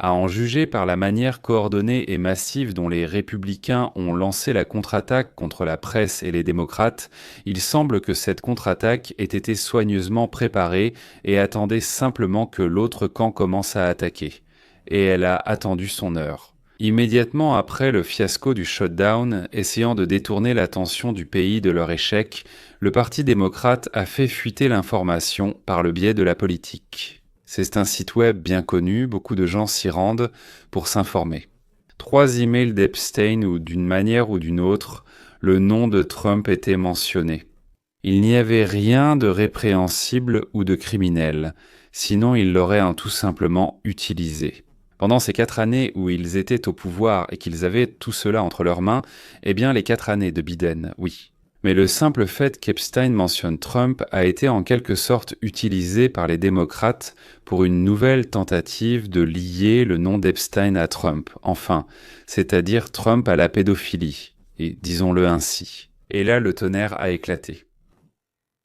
À en juger par la manière coordonnée et massive dont les républicains ont lancé la contre-attaque contre la presse et les démocrates, il semble que cette contre-attaque ait été soigneusement préparée et attendait simplement que l'autre camp commence à attaquer. Et elle a attendu son heure. Immédiatement après le fiasco du shutdown, essayant de détourner l'attention du pays de leur échec, le Parti démocrate a fait fuiter l'information par le biais de la politique. C'est un site web bien connu, beaucoup de gens s'y rendent pour s'informer. 3 emails d'Epstein où d'une manière ou d'une autre, le nom de Trump était mentionné. Il n'y avait rien de répréhensible ou de criminel, sinon il l'aurait tout simplement utilisé. Pendant ces 4 années où ils étaient au pouvoir et qu'ils avaient tout cela entre leurs mains, eh bien les 4 années de Biden, oui. Mais le simple fait qu'Epstein mentionne Trump a été en quelque sorte utilisé par les démocrates pour une nouvelle tentative de lier le nom d'Epstein à Trump, enfin, c'est-à-dire Trump à la pédophilie, et disons-le ainsi. Et là, le tonnerre a éclaté.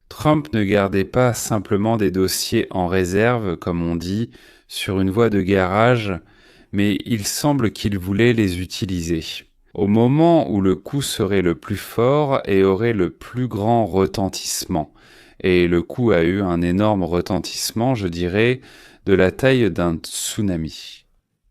Trump ne gardait pas simplement des dossiers en réserve, comme on dit, sur une voie de garage, mais il semble qu'il voulait les utiliser. Au moment où le coup serait le plus fort et aurait le plus grand retentissement. Et le coup a eu un énorme retentissement, je dirais, de la taille d'un tsunami.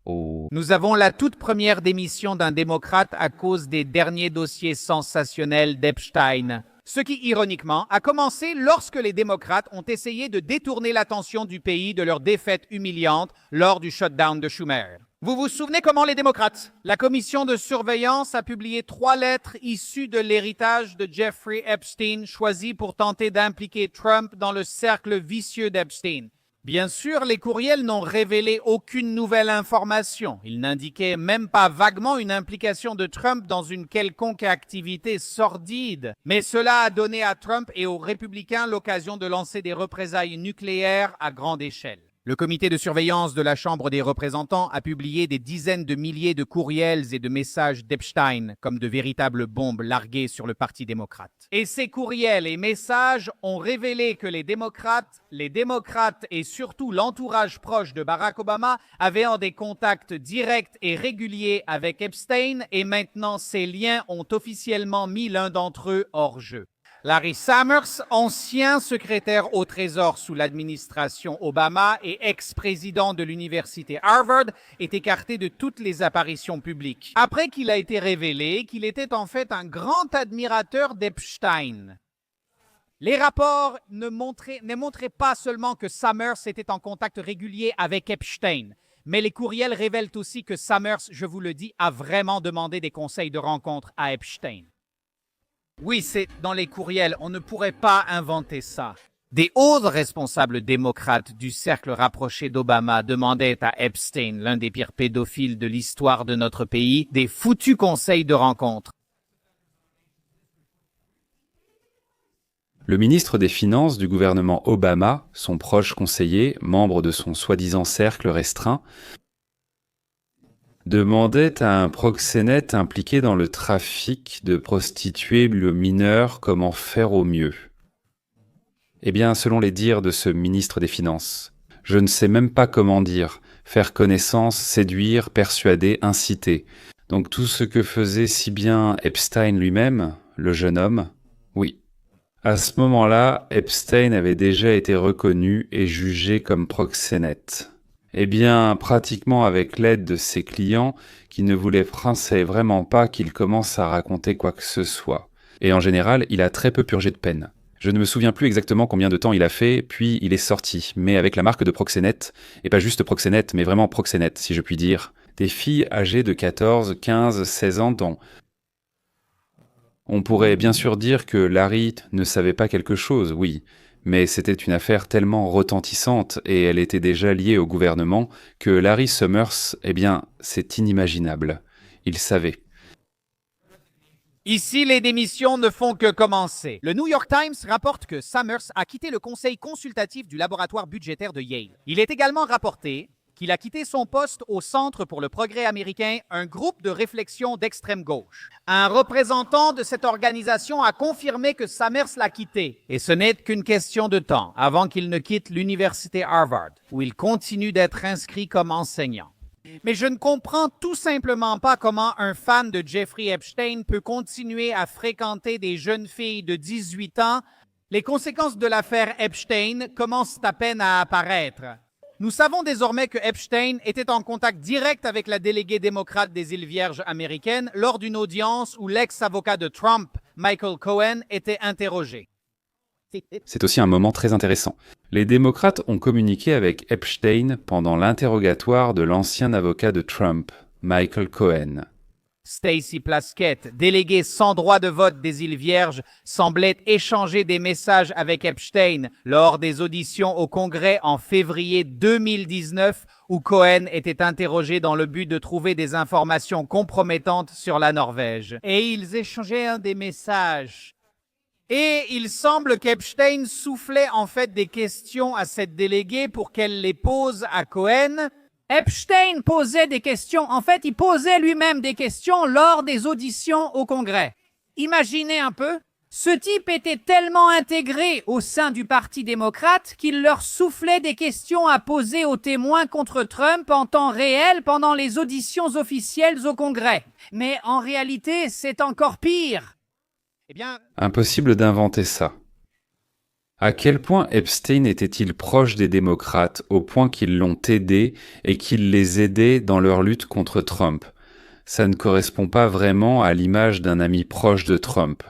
Oh. Nous avons la toute première démission d'un démocrate à cause des derniers dossiers sensationnels d'Epstein. Ce qui, ironiquement, a commencé lorsque les démocrates ont essayé de détourner l'attention du pays de leur défaite humiliante lors du shutdown de Schumer. Vous vous souvenez comment les démocrates? La commission de surveillance a publié 3 lettres issues de l'héritage de Jeffrey Epstein, choisies pour tenter d'impliquer Trump dans le cercle vicieux d'Epstein. Bien sûr, les courriels n'ont révélé aucune nouvelle information. Ils n'indiquaient même pas vaguement une implication de Trump dans une quelconque activité sordide. Mais cela a donné à Trump et aux républicains l'occasion de lancer des représailles nucléaires à grande échelle. Le comité de surveillance de la Chambre des représentants a publié des dizaines de milliers de courriels et de messages d'Epstein comme de véritables bombes larguées sur le Parti démocrate. Et ces courriels et messages ont révélé que les démocrates et surtout l'entourage proche de Barack Obama avaient des contacts directs et réguliers avec Epstein et maintenant ces liens ont officiellement mis l'un d'entre eux hors jeu. Larry Summers, ancien secrétaire au Trésor sous l'administration Obama et ex-président de l'université Harvard, est écarté de toutes les apparitions publiques. Après qu'il a été révélé qu'il était en fait un grand admirateur d'Epstein. Les rapports ne montraient pas seulement que Summers était en contact régulier avec Epstein, mais les courriels révèlent aussi que Summers, je vous le dis, a vraiment demandé des conseils de rencontre à Epstein. Oui, c'est dans les courriels, on ne pourrait pas inventer ça. Des hauts responsables démocrates du cercle rapproché d'Obama demandaient à Epstein, l'un des pires pédophiles de l'histoire de notre pays, des foutus conseils de rencontre. Le ministre des Finances du gouvernement Obama, son proche conseiller, membre de son soi-disant cercle restreint, demandait à un proxénète impliqué dans le trafic de prostituer le mineur comment faire au mieux. Eh bien, selon les dires de ce ministre des Finances, je ne sais même pas comment dire, faire connaissance, séduire, persuader, inciter. Donc tout ce que faisait si bien Epstein lui-même, le jeune homme, oui. À ce moment-là, Epstein avait déjà été reconnu et jugé comme proxénète. Eh bien, pratiquement avec l'aide de ses clients qui ne pensaient vraiment pas qu'il commence à raconter quoi que ce soit. Et en général, il a très peu purgé de peine. Je ne me souviens plus exactement combien de temps il a fait, puis il est sorti, mais avec la marque de proxénète, et pas juste proxénète, mais vraiment proxénète, si je puis dire. Des filles âgées de 14, 15, 16 ans dont on pourrait bien sûr dire que Larry ne savait pas quelque chose, oui, mais c'était une affaire tellement retentissante et elle était déjà liée au gouvernement que Larry Summers, eh bien, c'est inimaginable. Il savait. Ici, les démissions ne font que commencer. Le New York Times rapporte que Summers a quitté le conseil consultatif du laboratoire budgétaire de Yale. Il est également rapporté qu'il a quitté son poste au Centre pour le progrès américain, un groupe de réflexion d'extrême gauche. Un représentant de cette organisation a confirmé que Summers l'a quitté. Et ce n'est qu'une question de temps avant qu'il ne quitte l'université Harvard, où il continue d'être inscrit comme enseignant. Mais je ne comprends tout simplement pas comment un fan de Jeffrey Epstein peut continuer à fréquenter des jeunes filles de 18 ans. Les conséquences de l'affaire Epstein commencent à peine à apparaître. Nous savons désormais que Epstein était en contact direct avec la déléguée démocrate des îles Vierges américaines lors d'une audience où l'ex-avocat de Trump, Michael Cohen, était interrogé. C'est aussi un moment très intéressant. Les démocrates ont communiqué avec Epstein pendant l'interrogatoire de l'ancien avocat de Trump, Michael Cohen. Stacey Plaskett, déléguée sans droit de vote des îles Vierges, semblait échanger des messages avec Epstein lors des auditions au Congrès en février 2019 où Cohen était interrogé dans le but de trouver des informations compromettantes sur la Norvège. Et ils échangeaient des messages. Et il semble qu'Epstein soufflait en fait des questions à cette déléguée pour qu'elle les pose à Cohen. Epstein posait des questions, en fait, il posait lui-même des questions lors des auditions au Congrès. Imaginez un peu, ce type était tellement intégré au sein du Parti démocrate qu'il leur soufflait des questions à poser aux témoins contre Trump en temps réel pendant les auditions officielles au Congrès. Mais en réalité, c'est encore pire. Eh bien, Impossible d'inventer ça. À quel point Epstein était-il proche des démocrates au point qu'ils l'ont aidé et qu'il les aidait dans leur lutte contre Trump? Ça ne correspond pas vraiment à l'image d'un ami proche de Trump.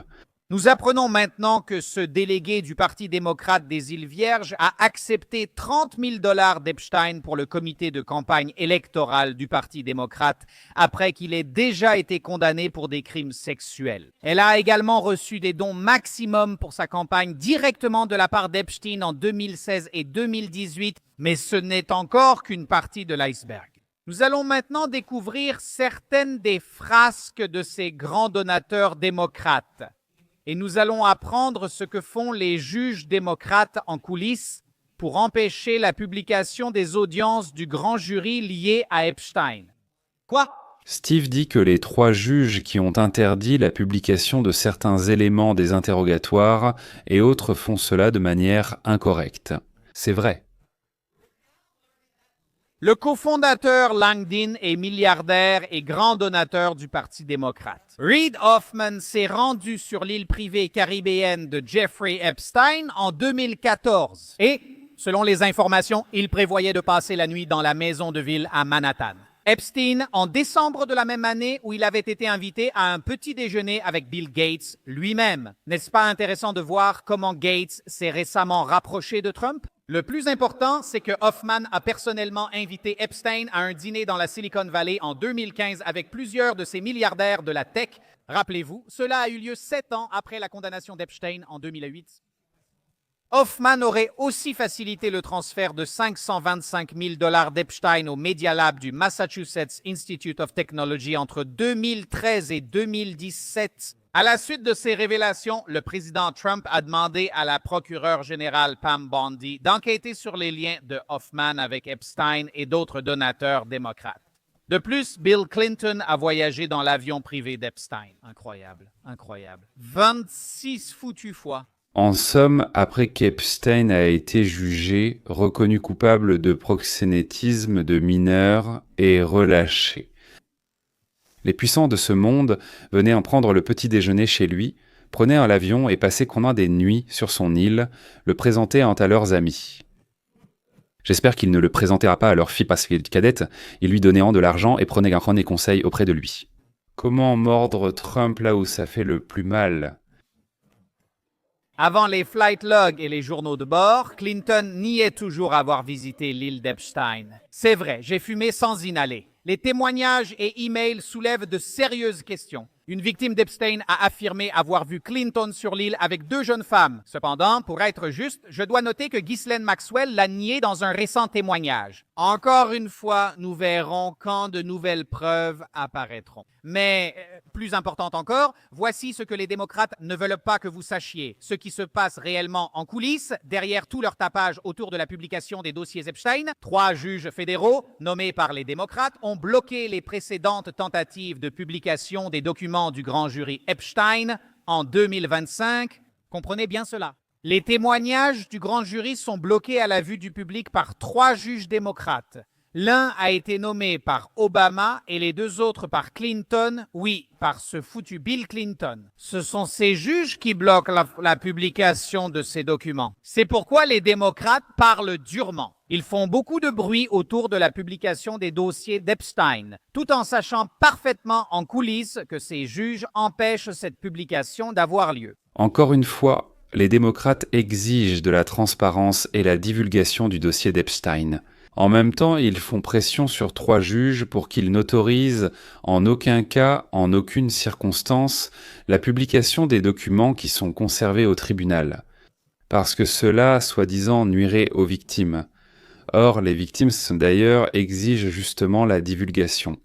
nous apprenons maintenant que ce délégué du Parti démocrate des îles Vierges a accepté 30 000 $ d'Epstein pour le comité de campagne électorale du Parti démocrate après qu'il ait déjà été condamné pour des crimes sexuels. Elle a également reçu des dons maximum pour sa campagne directement de la part d'Epstein en 2016 et 2018, mais ce n'est encore qu'une partie de l'iceberg. Nous allons maintenant découvrir certaines des frasques de ces grands donateurs démocrates. Et nous allons apprendre ce que font les juges démocrates en coulisses pour empêcher la publication des audiences du grand jury liées à Epstein. Quoi? Steve dit que les 3 juges qui ont interdit la publication de certains éléments des interrogatoires et autres font cela de manière incorrecte. C'est vrai. Le cofondateur Langdon est milliardaire et grand donateur du Parti démocrate. Reid Hoffman s'est rendu sur l'île privée caribéenne de Jeffrey Epstein en 2014. Et, selon les informations, il prévoyait de passer la nuit dans la maison de ville à Manhattan. Epstein, en décembre de la même année où il avait été invité à un petit déjeuner avec Bill Gates lui-même. N'est-ce pas intéressant de voir comment Gates s'est récemment rapproché de Trump? Le plus important, c'est que Hoffman a personnellement invité Epstein à un dîner dans la Silicon Valley en 2015 avec plusieurs de ces milliardaires de la tech. Rappelez-vous, cela a eu lieu 7 ans après la condamnation d'Epstein en 2008. Hoffman aurait aussi facilité le transfert de 525 000 $ d'Epstein au Media Lab du Massachusetts Institute of Technology entre 2013 et 2017. À la suite de ces révélations, le président Trump a demandé à la procureure générale Pam Bondi d'enquêter sur les liens de Hoffman avec Epstein et d'autres donateurs démocrates. De plus, Bill Clinton a voyagé dans l'avion privé d'Epstein. Incroyable, incroyable. 26 foutues fois. En somme, après qu'Epstein a été jugé, reconnu coupable de proxénétisme de mineurs et relâché. Les puissants de ce monde venaient en prendre le petit déjeuner chez lui, prenaient un avion et passaient combien des nuits sur son île, le présentant à leurs amis. J'espère qu'il ne le présentera pas à leur fille parce qu'elle est cadette, ils lui donnaient de l'argent et prenaient des conseils auprès de lui. Comment mordre Trump là où ça fait le plus mal? Avant les flight logs et les journaux de bord, Clinton niait toujours avoir visité l'île d'Epstein. C'est vrai, j'ai fumé sans inhaler. Les témoignages et emails soulèvent de sérieuses questions. Une victime d'Epstein a affirmé avoir vu Clinton sur l'île avec 2 jeunes femmes. Cependant, pour être juste, je dois noter que Ghislaine Maxwell l'a nié dans un récent témoignage. Encore une fois, nous verrons quand de nouvelles preuves apparaîtront. Mais, plus importante encore, voici ce que les démocrates ne veulent pas que vous sachiez. Ce qui se passe réellement en coulisses, derrière tout leur tapage autour de la publication des dossiers Epstein, 3 juges fédéraux, nommés par les démocrates, ont bloqué les précédentes tentatives de publication des documents du grand jury Epstein en 2025. Comprenez bien cela. Les témoignages du grand jury sont bloqués à la vue du public par 3 juges démocrates. L'un a été nommé par Obama et les deux autres par Clinton, oui, par ce foutu Bill Clinton. Ce sont ces juges qui bloquent la publication de ces documents. C'est pourquoi les démocrates parlent durement. Ils font beaucoup de bruit autour de la publication des dossiers d'Epstein, tout en sachant parfaitement en coulisses que ces juges empêchent cette publication d'avoir lieu. Encore une fois, les démocrates exigent de la transparence et la divulgation du dossier d'Epstein. En même temps, ils font pression sur 3 juges pour qu'ils n'autorisent en aucun cas, en aucune circonstance, la publication des documents qui sont conservés au tribunal, parce que cela, soi-disant, nuirait aux victimes. Or, les victimes, d'ailleurs, exigent justement la divulgation.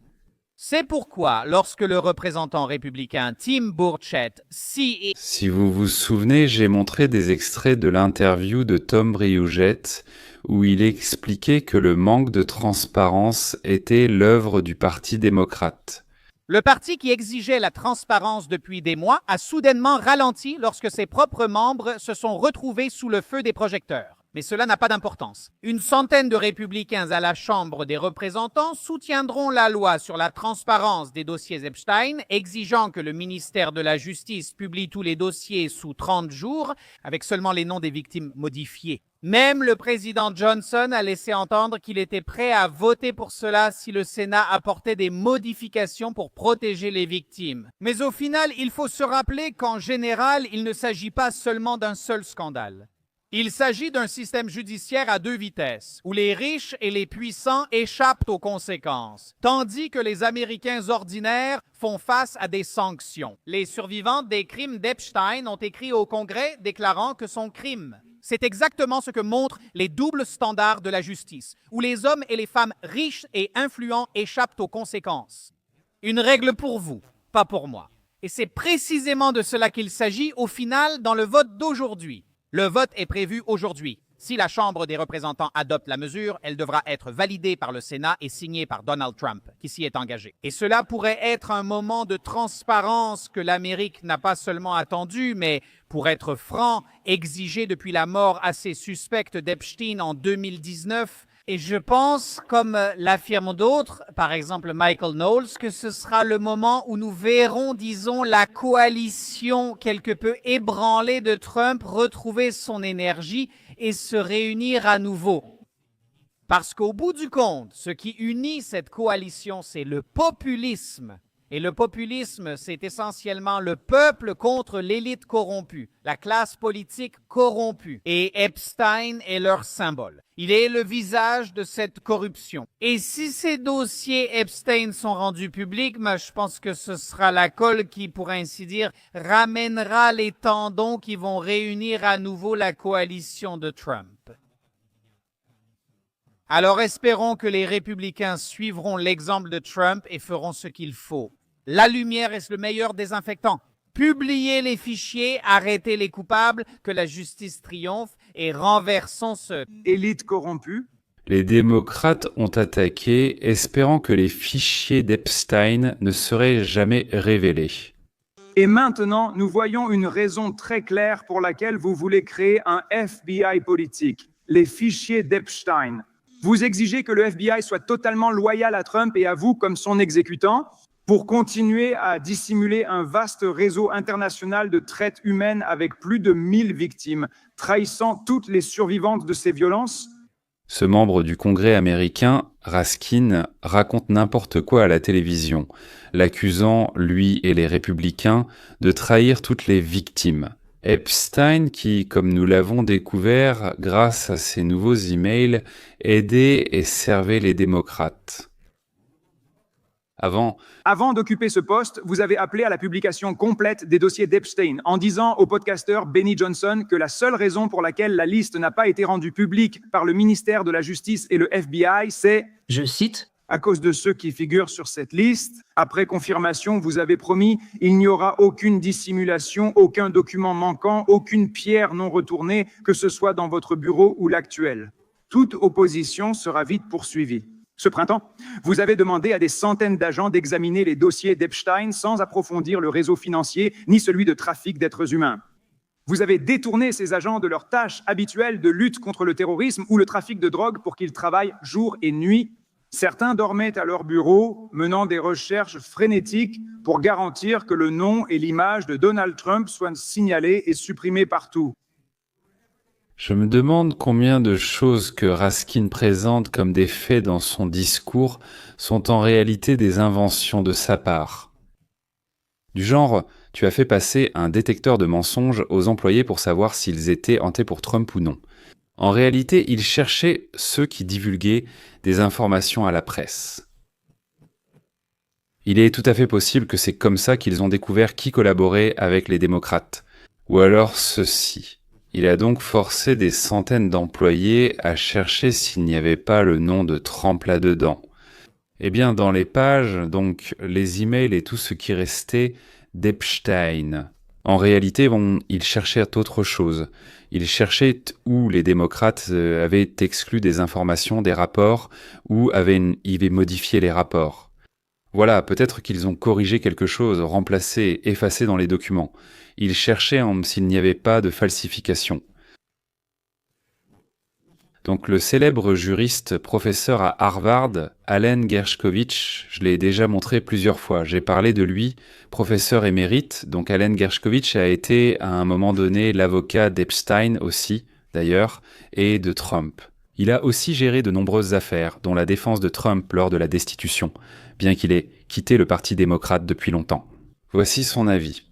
C'est pourquoi, lorsque le représentant républicain Tim Burchett, Si vous vous souvenez, j'ai montré des extraits de l'interview de Tom Briouget où il expliquait que le manque de transparence était l'œuvre du Parti démocrate. le parti qui exigeait la transparence depuis des mois a soudainement ralenti lorsque ses propres membres se sont retrouvés sous le feu des projecteurs. Mais cela n'a pas d'importance. Une centaine de républicains à la Chambre des représentants soutiendront la loi sur la transparence des dossiers Epstein, exigeant que le ministère de la Justice publie tous les dossiers sous 30 jours, avec seulement les noms des victimes modifiés. Même le président Johnson a laissé entendre qu'il était prêt à voter pour cela si le Sénat apportait des modifications pour protéger les victimes. Mais au final, il faut se rappeler qu'en général, il ne s'agit pas seulement d'un seul scandale. Il s'agit d'un système judiciaire à 2 vitesses, où les riches et les puissants échappent aux conséquences, tandis que les Américains ordinaires font face à des sanctions. Les survivants des crimes d'Epstein ont écrit au Congrès déclarant que son crime. C'est exactement ce que montrent les doubles standards de la justice, où les hommes et les femmes riches et influents échappent aux conséquences. Une règle pour vous, pas pour moi. Et c'est précisément de cela qu'il s'agit au final dans le vote d'aujourd'hui. Le vote est prévu aujourd'hui. Si la Chambre des représentants adopte la mesure, elle devra être validée par le Sénat et signée par Donald Trump, qui s'y est engagé. Et cela pourrait être un moment de transparence que l'Amérique n'a pas seulement attendu, mais, pour être franc, exigé depuis la mort assez suspecte d'Epstein en 2019. Et je pense, comme l'affirment d'autres, par exemple Michael Knowles, que ce sera le moment où nous verrons, disons, la coalition quelque peu ébranlée de Trump retrouver son énergie et se réunir à nouveau. Parce qu'au bout du compte, ce qui unit cette coalition, c'est le populisme. Et le populisme, c'est essentiellement le peuple contre l'élite corrompue, la classe politique corrompue. Et Epstein est leur symbole. Il est le visage de cette corruption. Et si ces dossiers Epstein sont rendus publics, je pense que ce sera la colle qui, pour ainsi dire, ramènera les tendons qui vont réunir à nouveau la coalition de Trump. Alors espérons que les républicains suivront l'exemple de Trump et feront ce qu'il faut. La lumière est le meilleur désinfectant. Publiez les fichiers, arrêtez les coupables, que la justice triomphe et renversons ce élite corrompue. Les démocrates ont attaqué, espérant que les fichiers d'Epstein ne seraient jamais révélés. Et maintenant, nous voyons une raison très claire pour laquelle vous voulez créer un FBI politique, les fichiers d'Epstein. Vous exigez que le FBI soit totalement loyal à Trump et à vous comme son exécutant, pour continuer à dissimuler un vaste réseau international de traite humaine avec plus de 1000 victimes, trahissant toutes les survivantes de ces violences. Ce membre du Congrès américain, Raskin, raconte n'importe quoi à la télévision, l'accusant, lui et les républicains, de trahir toutes les victimes. Epstein, qui, comme nous l'avons découvert grâce à ses nouveaux emails, aidait et servait les démocrates. Avant d'occuper ce poste, vous avez appelé à la publication complète des dossiers d'Epstein en disant au podcasteur Benny Johnson que la seule raison pour laquelle la liste n'a pas été rendue publique par le ministère de la Justice et le FBI, c'est, je cite, à cause de ceux qui figurent sur cette liste. Après confirmation, vous avez promis, il n'y aura aucune dissimulation, aucun document manquant, aucune pierre non retournée, que ce soit dans votre bureau ou l'actuel. Toute opposition sera vite poursuivie. Ce printemps, vous avez demandé à des centaines d'agents d'examiner les dossiers d'Epstein sans approfondir le réseau financier ni celui de trafic d'êtres humains. Vous avez détourné ces agents de leurs tâches habituelles de lutte contre le terrorisme ou le trafic de drogue pour qu'ils travaillent jour et nuit. Certains dormaient à leur bureau, menant des recherches frénétiques pour garantir que le nom et l'image de Donald Trump soient signalés et supprimés partout. Je me demande combien de choses que Raskin présente comme des faits dans son discours sont en réalité des inventions de sa part. Du genre, tu as fait passer un détecteur de mensonges aux employés pour savoir s'ils étaient hantés pour Trump ou non. En réalité, il cherchait ceux qui divulguaient des informations à la presse. Il est tout à fait possible que c'est comme ça qu'ils ont découvert qui collaborait avec les démocrates. Ou alors ceci. Il a donc forcé des centaines d'employés à chercher s'il n'y avait pas le nom de Trump là-dedans. Eh bien, dans les pages, donc, les emails et tout ce qui restait d'Epstein. En réalité, ils cherchaient autre chose. Ils cherchaient où les démocrates avaient exclu des informations des rapports ou avaient modifié les rapports. Voilà, peut-être qu'ils ont corrigé quelque chose, remplacé, effacé dans les documents. Ils cherchaient s'il n'y avait pas de falsification. Donc le célèbre juriste professeur à Harvard, Allen Gershkovich, je l'ai déjà montré plusieurs fois. J'ai parlé de lui, professeur émérite. Donc Allen Gershkovich a été à un moment donné l'avocat d'Epstein aussi, d'ailleurs, et de Trump. Il a aussi géré de nombreuses affaires, dont la défense de Trump lors de la destitution, bien qu'il ait quitté le Parti démocrate depuis longtemps. Voici son avis.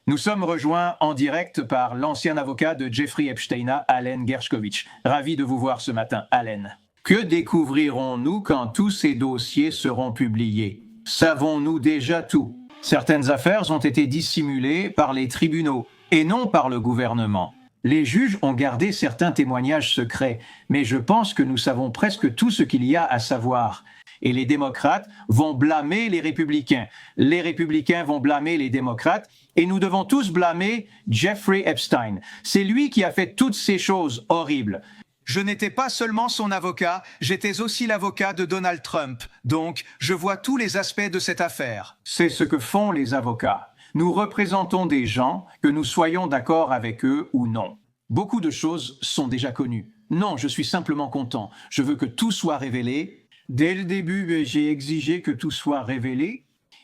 Nous sommes rejoints en direct par l'ancien avocat de Jeffrey Epstein, Allen Gershkovich. Ravi de vous voir ce matin, Allen. Que découvrirons-nous quand tous ces dossiers seront publiés? Savons-nous déjà tout? Certaines affaires ont été dissimulées par les tribunaux et non par le gouvernement. Les juges ont gardé certains témoignages secrets, mais je pense que nous savons presque tout ce qu'il y a à savoir. Et les démocrates vont blâmer les républicains. Les républicains vont blâmer les démocrates. Et nous devons tous blâmer Jeffrey Epstein. C'est lui qui a fait toutes ces choses horribles. Je n'étais pas seulement son avocat, j'étais aussi l'avocat de Donald Trump. Donc, je vois tous les aspects de cette affaire. C'est ce que font les avocats. Nous représentons des gens, que nous soyons d'accord avec eux ou non. Beaucoup de choses sont déjà connues. Non, je suis simplement content. Je veux que tout soit révélé. Dès le début, j'ai exigé que tout soit révélé.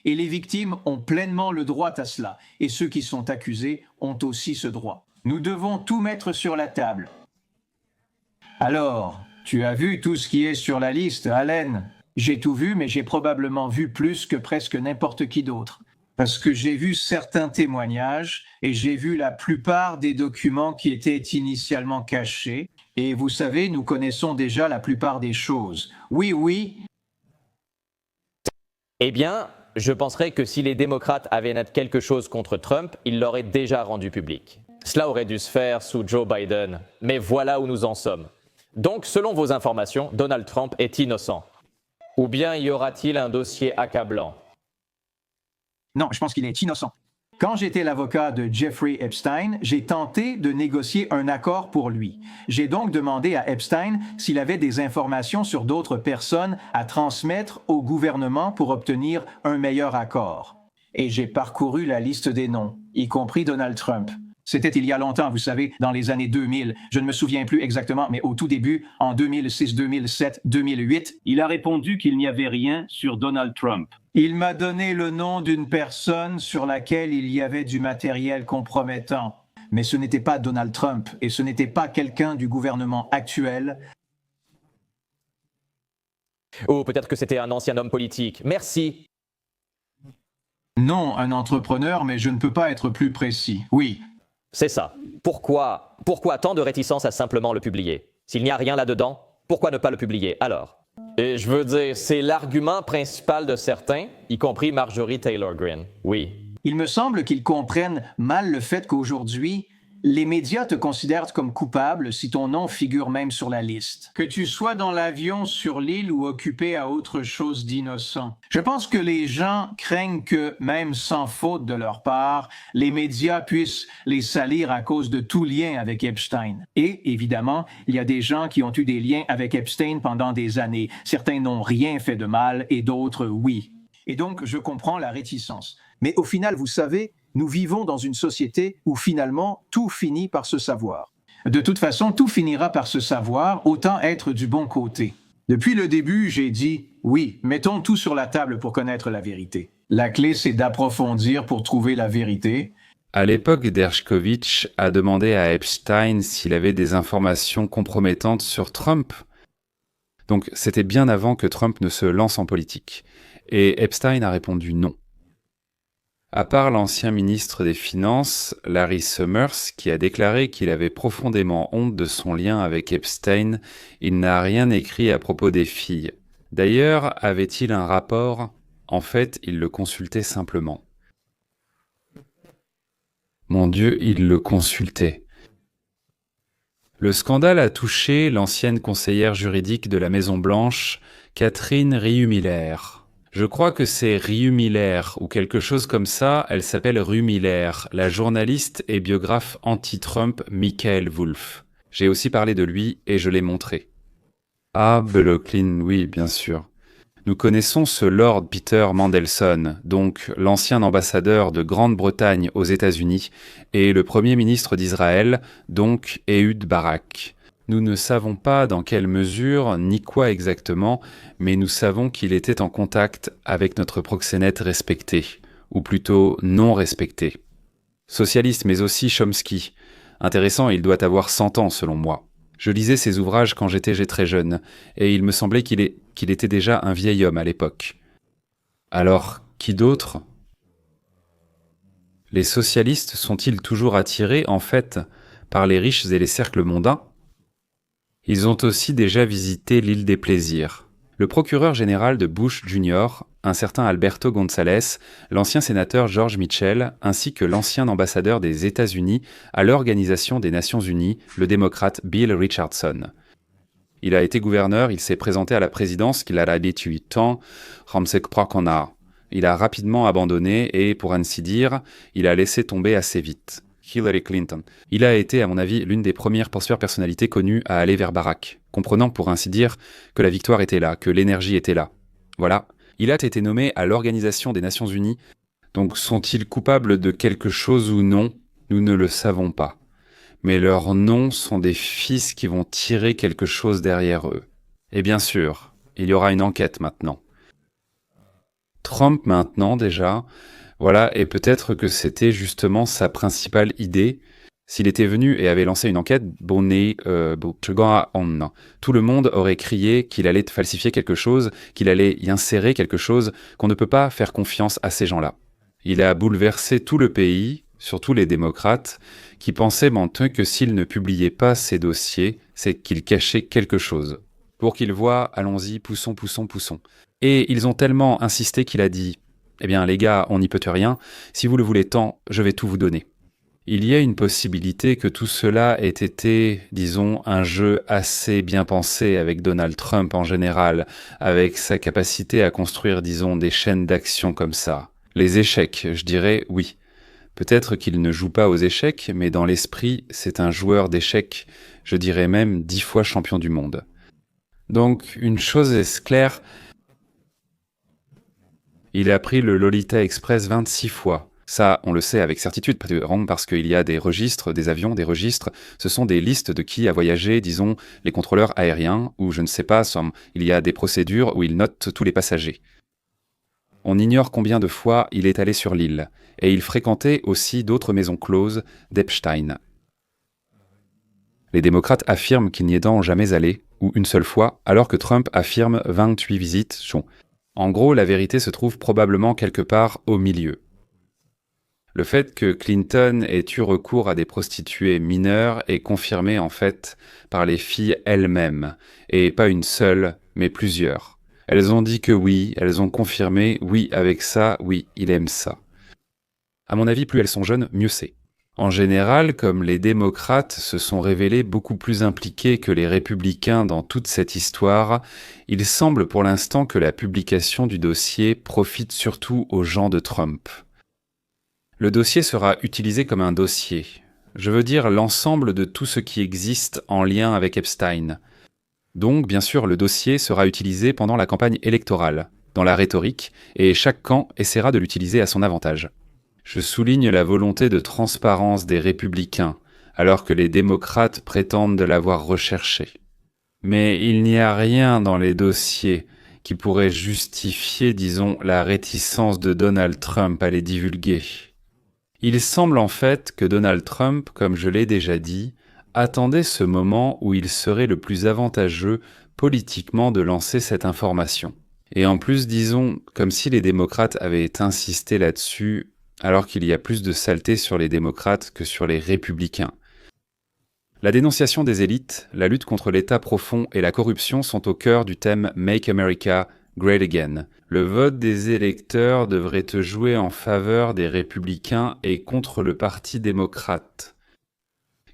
Et les victimes ont pleinement le droit à cela. Et ceux qui sont accusés ont aussi ce droit. Nous devons tout mettre sur la table. Alors, tu as vu tout ce qui est sur la liste, Allen? J'ai tout vu, mais j'ai probablement vu plus que presque n'importe qui d'autre. Parce que j'ai vu certains témoignages et j'ai vu la plupart des documents qui étaient initialement cachés. Et vous savez, nous connaissons déjà la plupart des choses. Oui. Eh bien, je penserais que si les démocrates avaient quelque chose contre Trump, ils l'auraient déjà rendu public. Cela aurait dû se faire sous Joe Biden. Mais voilà où nous en sommes. Donc, selon vos informations, Donald Trump est innocent. Ou bien y aura-t-il un dossier accablant? Non, je pense qu'il est innocent. Quand j'étais l'avocat de Jeffrey Epstein, j'ai tenté de négocier un accord pour lui. J'ai donc demandé à Epstein s'il avait des informations sur d'autres personnes à transmettre au gouvernement pour obtenir un meilleur accord. Et j'ai parcouru la liste des noms, y compris Donald Trump. C'était il y a longtemps, vous savez, dans les années 2000. Je ne me souviens plus exactement, mais au tout début, en 2006, 2007, 2008, il a répondu qu'il n'y avait rien sur Donald Trump. Il m'a donné le nom d'une personne sur laquelle il y avait du matériel compromettant. Mais ce n'était pas Donald Trump et ce n'était pas quelqu'un du gouvernement actuel. Ou peut-être que c'était un ancien homme politique. Merci. Non, un entrepreneur, mais je ne peux pas être plus précis. Oui. C'est ça. Pourquoi tant de réticence à simplement le publier? S'il n'y a rien là-dedans, pourquoi ne pas le publier alors? Et je veux dire, c'est l'argument principal de certains, y compris Marjorie Taylor Greene. Oui. Il me semble qu'ils comprennent mal le fait qu'aujourd'hui, les médias te considèrent comme coupable si ton nom figure même sur la liste. Que tu sois dans l'avion, sur l'île ou occupé à autre chose d'innocent. Je pense que les gens craignent que, même sans faute de leur part, les médias puissent les salir à cause de tout lien avec Epstein. Et, évidemment, il y a des gens qui ont eu des liens avec Epstein pendant des années. Certains n'ont rien fait de mal et d'autres, oui. Et donc, je comprends la réticence. Mais au final, vous savez, nous vivons dans une société où finalement tout finit par se savoir. De toute façon, tout finira par se savoir, autant être du bon côté. Depuis le début, j'ai dit « oui, mettons tout sur la table pour connaître la vérité. La clé, c'est d'approfondir pour trouver la vérité. » À l'époque, Dershkovitch a demandé à Epstein s'il avait des informations compromettantes sur Trump. Donc c'était bien avant que Trump ne se lance en politique. Et Epstein a répondu non. À part l'ancien ministre des Finances, Larry Summers, qui a déclaré qu'il avait profondément honte de son lien avec Epstein, il n'a rien écrit à propos des filles. D'ailleurs, avait-il un rapport ? En fait, il le consultait simplement. Mon Dieu, il le consultait. Le scandale a touché l'ancienne conseillère juridique de la Maison-Blanche, Catherine Rieu-Miller. Je crois que c'est Rieu-Miller ou quelque chose comme ça, elle s'appelle Rieu-Miller, la journaliste et biographe anti-Trump Michael Wolff. J'ai aussi parlé de lui et je l'ai montré. Ah, Beloclin, oui, bien sûr. Nous connaissons ce Lord Peter Mandelson, donc l'ancien ambassadeur de Grande-Bretagne aux États-Unis, et le premier ministre d'Israël, donc Ehud Barak. Nous ne savons pas dans quelle mesure, ni quoi exactement, mais nous savons qu'il était en contact avec notre proxénète respecté, ou plutôt non respecté. Socialiste mais aussi Chomsky. Intéressant, il doit avoir 100 ans selon moi. Je lisais ses ouvrages quand j'étais très jeune, et il me semblait qu'il était déjà un vieil homme à l'époque. Alors, qui d'autre ? Les socialistes sont-ils toujours attirés, en fait, par les riches et les cercles mondains ? Ils ont aussi déjà visité l'île des Plaisirs. Le procureur général de Bush Jr., un certain Alberto González, l'ancien sénateur George Mitchell, ainsi que l'ancien ambassadeur des États-Unis à l'Organisation des Nations Unies, le démocrate Bill Richardson. Il a été gouverneur, il s'est présenté à la présidence qu'il a dit du temps, il a rapidement abandonné et, pour ainsi dire, il a laissé tomber assez vite. Hillary Clinton. Il a été, à mon avis, l'une des premières personnalités connues à aller vers Barack, comprenant, pour ainsi dire, que la victoire était là, que l'énergie était là. Voilà. Il a été nommé à l'Organisation des Nations Unies. Donc sont-ils coupables de quelque chose ou non ? Nous ne le savons pas. Mais leurs noms sont des fils qui vont tirer quelque chose derrière eux. Et bien sûr, il y aura une enquête maintenant. Trump maintenant déjà... Voilà, et peut-être que c'était justement sa principale idée. S'il était venu et avait lancé une enquête, tout le monde aurait crié qu'il allait falsifier quelque chose, qu'il allait y insérer quelque chose, qu'on ne peut pas faire confiance à ces gens-là. Il a bouleversé tout le pays, surtout les démocrates, qui pensaient maintenant que s'il ne publiait pas ces dossiers, c'est qu'il cachait quelque chose. Pour qu'ils voient, allons-y, poussons. Et ils ont tellement insisté qu'il a dit... Eh bien, les gars, on n'y peut rien. Si vous le voulez tant, je vais tout vous donner. Il y a une possibilité que tout cela ait été, disons, un jeu assez bien pensé avec Donald Trump en général, avec sa capacité à construire, disons, des chaînes d'action comme ça. Les échecs, je dirais oui. Peut-être qu'il ne joue pas aux échecs, mais dans l'esprit, c'est un joueur d'échecs, je dirais même 10 fois champion du monde. Donc, une chose est claire... Il a pris le Lolita Express 26 fois. Ça, on le sait avec certitude, parce qu'il y a des registres, des avions, des registres. Ce sont des listes de qui a voyagé, disons, les contrôleurs aériens, ou je ne sais pas, il y a des procédures où ils notent tous les passagers. On ignore combien de fois il est allé sur l'île, et il fréquentait aussi d'autres maisons closes d'Epstein. Les démocrates affirment qu'il n'y est donc jamais allé, ou une seule fois, alors que Trump affirme 28 visites. En gros, la vérité se trouve probablement quelque part au milieu. Le fait que Clinton ait eu recours à des prostituées mineures est confirmé en fait par les filles elles-mêmes, et pas une seule, mais plusieurs. Elles ont dit que oui, elles ont confirmé, oui, avec ça, oui, il aime ça. À mon avis, plus elles sont jeunes, mieux c'est. En général, comme les démocrates se sont révélés beaucoup plus impliqués que les républicains dans toute cette histoire, il semble pour l'instant que la publication du dossier profite surtout aux gens de Trump. Le dossier sera utilisé comme un dossier. Je veux dire l'ensemble de tout ce qui existe en lien avec Epstein. Donc, bien sûr, le dossier sera utilisé pendant la campagne électorale, dans la rhétorique, et chaque camp essaiera de l'utiliser à son avantage. Je souligne la volonté de transparence des républicains, alors que les démocrates prétendent de l'avoir recherché. Mais il n'y a rien dans les dossiers qui pourrait justifier, disons, la réticence de Donald Trump à les divulguer. Il semble en fait que Donald Trump, comme je l'ai déjà dit, attendait ce moment où il serait le plus avantageux politiquement de lancer cette information. Et en plus, disons, comme si les démocrates avaient insisté là-dessus, alors qu'il y a plus de saleté sur les démocrates que sur les républicains. La dénonciation des élites, la lutte contre l'État profond et la corruption sont au cœur du thème Make America Great Again. Le vote des électeurs devrait te jouer en faveur des républicains et contre le Parti démocrate.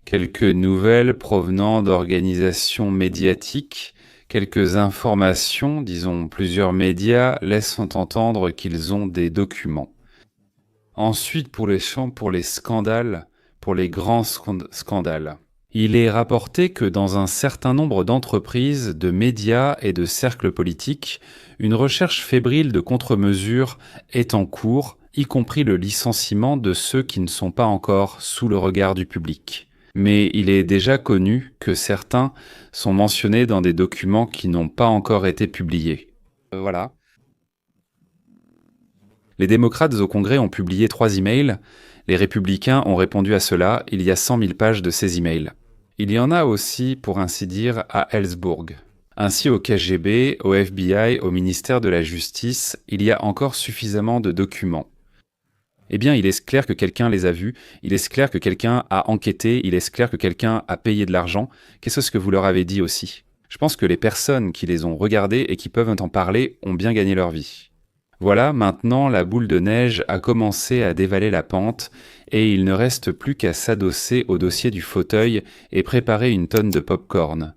Quelques nouvelles provenant d'organisations médiatiques, quelques informations, disons plusieurs médias, laissent entendre qu'ils ont des documents. Ensuite, pour les scandales, pour les grands scandales. Il est rapporté que dans un certain nombre d'entreprises, de médias et de cercles politiques, une recherche fébrile de contre-mesures est en cours, y compris le licenciement de ceux qui ne sont pas encore sous le regard du public. Mais il est déjà connu que certains sont mentionnés dans des documents qui n'ont pas encore été publiés. Voilà. Les démocrates au Congrès ont publié 3 emails. Les républicains ont répondu à cela. Il y a 100 000 pages de ces emails. Il y en a aussi, pour ainsi dire, à Ellsbourg. Ainsi au KGB, au FBI, au ministère de la Justice, il y a encore suffisamment de documents. Eh bien, il est clair que quelqu'un les a vus, il est clair que quelqu'un a enquêté, il est clair que quelqu'un a payé de l'argent. Qu'est-ce que vous leur avez dit aussi? Je pense que les personnes qui les ont regardés et qui peuvent en parler ont bien gagné leur vie. Voilà, maintenant la boule de neige a commencé à dévaler la pente et il ne reste plus qu'à s'adosser au dossier du fauteuil et préparer une tonne de pop-corn.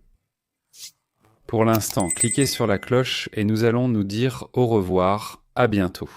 Pour l'instant, cliquez sur la cloche et nous allons nous dire au revoir, à bientôt.